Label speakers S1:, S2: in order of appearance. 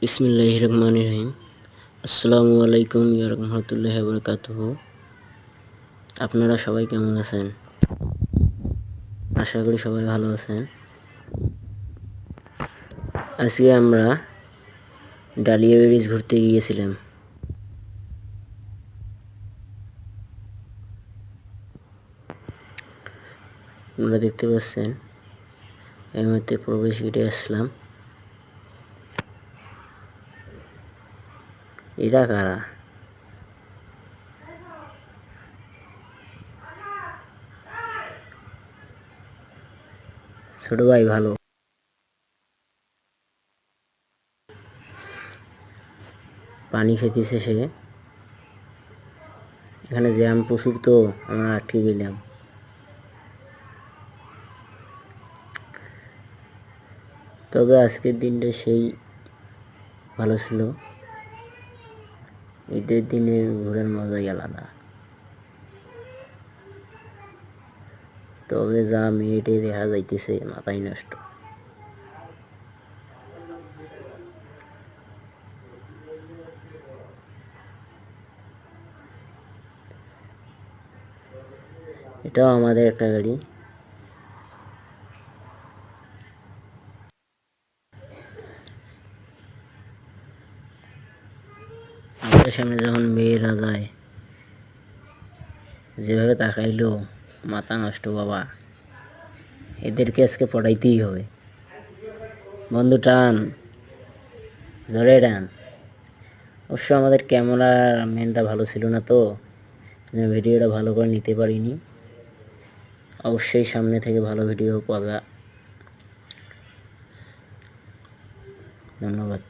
S1: বিসমিল্লাহির রহমানির রহিম। আসসালামু আলাইকুম ইয়া রাহমাতুল্লাহি ওয়া বারাকাতুহু। আপনারা সবাই কেমন আছেন? আশা করি সবাই ভালো আছেন। আজকে আমরা ডালিয়া ব্রিজ ঘুরতে গিয়েছিলাম। আপনারা দেখতে পাচ্ছেন এই মুহূর্তে প্রবেশ গেটে আসলাম। এরা কারা? ছোট ভাই ভালো। পানি খেতেছে সে। এখানে জ্যাম প্রচুর, তো আমরা আটকে গেলাম। তবে আজকের দিনটা সেই ভালো ছিল। ঈদের দিনে ঘোরার মজাই আলাদা। তবে যা মেয়েটে দেখা যাইতেছে মাথায় নষ্ট। এটাও আমাদের একটা গাড়ি। আমাদের সামনে যখন মেয়েরা যায়, যেভাবে তাকাইলো, মাথা নষ্ট বাবা। এদেরকে আজকে পড়াইতেই হবে। বন্ধু টান, জোরে টান। অবশ্য আমাদের ক্যামেরাম্যানটা ভালো ছিল না, তো ভিডিওটা ভালো করে নিতে পারিনি। অবশ্যই সামনে থেকে ভালো ভিডিও পাবা। ধন্যবাদ।